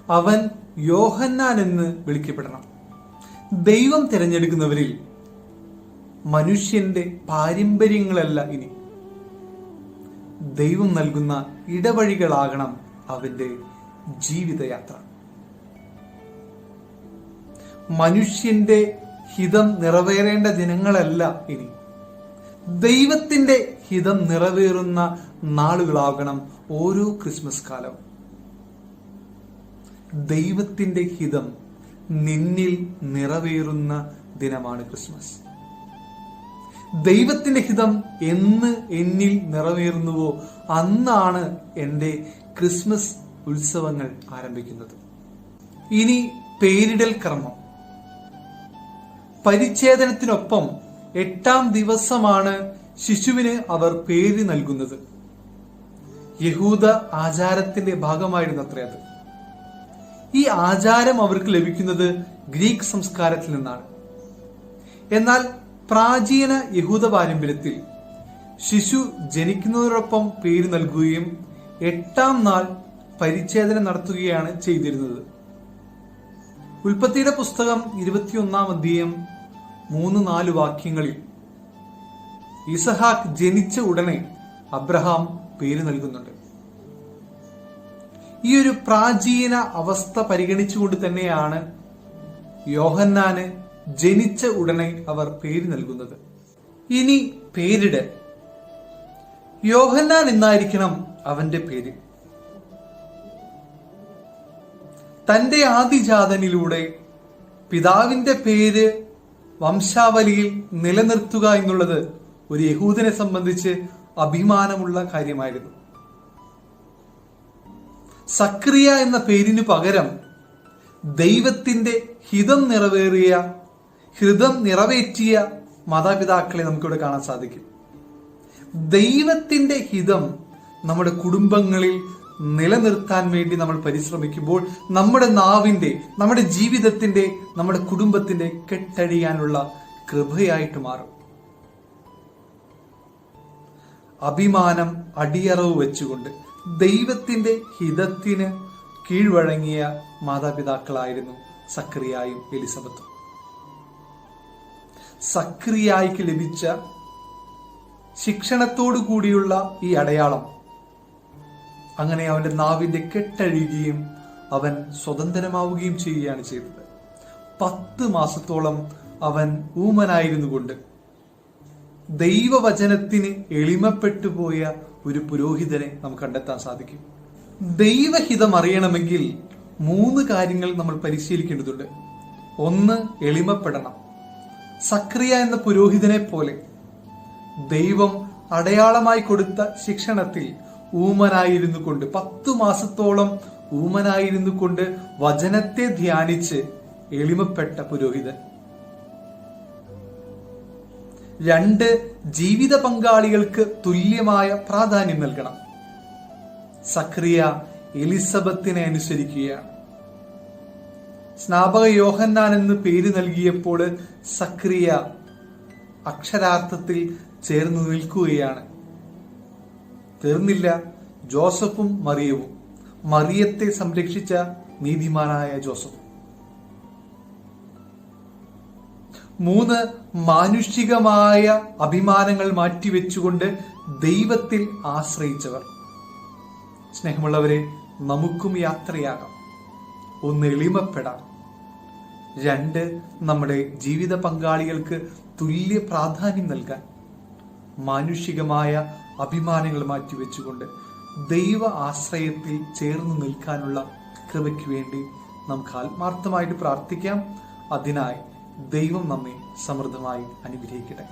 അവൻ യോഹന്നാൻ എന്ന് വിളിക്കപ്പെടണം. ദൈവം തിരഞ്ഞെടുക്കുന്നവരിൽ മനുഷ്യന്റെ പാരമ്പര്യങ്ങളല്ല ഇനി, ദൈവം നൽകുന്ന ഇടവഴികളാകണം അവന്റെ ജീവിതയാത്ര. മനുഷ്യന്റെ ഹിതം നിറവേറേണ്ട ദിനങ്ങളല്ല ഇനി, ദൈവത്തിന്റെ ഹിതം നിറവേറുന്ന നാളുകളാകണം ഓരോ ക്രിസ്മസ് കാലവും. ദൈവത്തിന്റെ ഹിതം നിന്നിൽ നിറവേറുന്ന ദിനമാണ് ക്രിസ്മസ്. ദൈവത്തിന്റെ ഹിതം എന്ന് എന്നിൽ നിറവേറുന്നുവോ അന്നാണ് എൻ്റെ ക്രിസ്മസ് ഉത്സവങ്ങൾ ആരംഭിക്കുന്നത്. ഇനി പേരിടൽ കർമ്മം. പരിച്ഛേദനത്തിനൊപ്പം 8-ാം ദിവസമാണ് ശിശുവിന് അവർ പേര് നൽകുന്നത്. യഹൂദ ആചാരത്തിന്റെ ഭാഗമായിരുന്നു അത്രേ അത്. ഈ ആചാരം അവർക്ക് ലഭിക്കുന്നത് ഗ്രീക്ക് സംസ്കാരത്തിൽ നിന്നാണ്. എന്നാൽ പ്രാചീന യഹൂദ പാരമ്പര്യത്തിൽ ശിശു ജനിക്കുന്നതോടൊപ്പം പേര് നൽകുകയും 8-ാം നാൾ പരിച്ഛേദന നടത്തുകയാണ് ചെയ്തിരുന്നത്. ഉൽപ്പത്തിയുടെ പുസ്തകം 21-ാം അധ്യായം 3-4 വാക്യങ്ങളിൽ ഇസഹാക്ക് ജനിച്ച ഉടനെ അബ്രഹാം പേര് നൽകുന്നുണ്ട്. ഈ ഒരു പ്രാചീന അവസ്ഥ പരിഗണിച്ചുകൊണ്ട് തന്നെയാണ് യോഹന്നാന് ജനിച്ച ഉടനെ അവർ പേര് നൽകുന്നത്. ഇനി പേരിടൽ. യോഹന്നാൻ എന്നായിരിക്കണം അവന്റെ പേര്. തന്റെ ആദിജാതനിലൂടെ പിതാവിന്റെ പേര് വംശാവലിയിൽ നിലനിർത്തുക എന്നുള്ളത് ഒരു യഹൂദനെ സംബന്ധിച്ച് അഭിമാനമുള്ള കാര്യമായിരുന്നു. സക്രിയ എന്ന പേരിനു പകരം ദൈവത്തിന്റെ ഹിതം നിറവേറ്റിയ മാതാപിതാക്കളെ നമുക്കിവിടെ കാണാൻ സാധിക്കും. ദൈവത്തിന്റെ ഹിതം നമ്മുടെ കുടുംബങ്ങളിൽ നിലനിർത്താൻ വേണ്ടി നമ്മൾ പരിശ്രമിക്കുമ്പോൾ നമ്മുടെ നാവിന്റെ, നമ്മുടെ ജീവിതത്തിന്റെ, നമ്മുടെ കുടുംബത്തിന്റെ കെട്ടഴിയാനുള്ള കൃപയായിട്ട് മാറും. അഭിമാനം അടിയറവ് വെച്ചുകൊണ്ട് ദൈവത്തിന്റെ ഹിതത്തിന് കീഴ്വഴങ്ങിയ മാതാപിതാക്കളായിരുന്നു സക്രിയായും എലിസബത്തും. സക്രിയായിക്ക് ലഭിച്ച ശിക്ഷണത്തോടു കൂടിയുള്ള ഈ അടയാളം അങ്ങനെ അവന്റെ നാവിന്റെ കെട്ടഴിയുകയും അവൻ സ്വതന്ത്രമാവുകയും ചെയ്യുകയാണ് ചെയ്തത്. 10 മാസത്തോളം അവൻ ഊമനായിരുന്നു കൊണ്ട് ദൈവവചനത്തിന് എളിമപ്പെട്ടുപോയ ഒരു പുരോഹിതനെ നമുക്ക് കണ്ടെത്താൻ സാധിക്കും. ദൈവഹിതം അറിയണമെങ്കിൽ 3 കാര്യങ്ങൾ നമ്മൾ പരിശീലിക്കേണ്ടതുണ്ട്. 1, എളിമപ്പെടണം. സക്രിയ എന്ന പുരോഹിതനെ പോലെ ദൈവം അടയാളമായി കൊടുത്ത ശിക്ഷണത്തിൽ ഊമനായിരുന്നു കൊണ്ട് 10 മാസത്തോളം ഊമനായിരുന്നു കൊണ്ട് വചനത്തെ ധ്യാനിച്ച് എളിമപ്പെട്ട പുരോഹിതൻ. 2, ജീവിത പങ്കാളികൾക്ക് തുല്യമായ പ്രാധാന്യം നൽകണം. സക്രിയ എലിസബത്തിനെ അനുസരിക്കുകയാണ്. സ്നാപക യോഹന്നാൻ എന്ന് പേര് നൽകിയപ്പോൾ സക്രിയ അക്ഷരാർത്ഥത്തിൽ ചേർന്ന് നിൽക്കുകയാണ്. തീർന്നില്ല, ജോസഫും മറിയവും, മറിയത്തെ സംരക്ഷിച്ച നീതിമാനായ ജോസഫ്. 3, മാനുഷികമായ അഭിമാനങ്ങൾ മാറ്റിവെച്ചുകൊണ്ട് ദൈവത്തിൽ ആശ്രയിച്ചവർ. സ്നേഹമുള്ളവരെ, നമുക്കും യാത്രയാകാം. 1, എളിമപ്പെടാം. 2, നമ്മുടെ ജീവിത പങ്കാളികൾക്ക് തുല്യ പ്രാധാന്യം നൽകാൻ. മാനുഷികമായ അഭിമാനങ്ങൾ മാറ്റിവെച്ചുകൊണ്ട് ദൈവ ആശ്രയത്തിൽ ചേർന്ന് നിൽക്കാനുള്ള കൃപയ്ക്ക് വേണ്ടി നമുക്ക് ആത്മാർത്ഥമായിട്ട് പ്രാർത്ഥിക്കാം. അതിനായി ദൈവം നമ്മെ സമൃദ്ധമായി അനുഗ്രഹിക്കട്ടെ.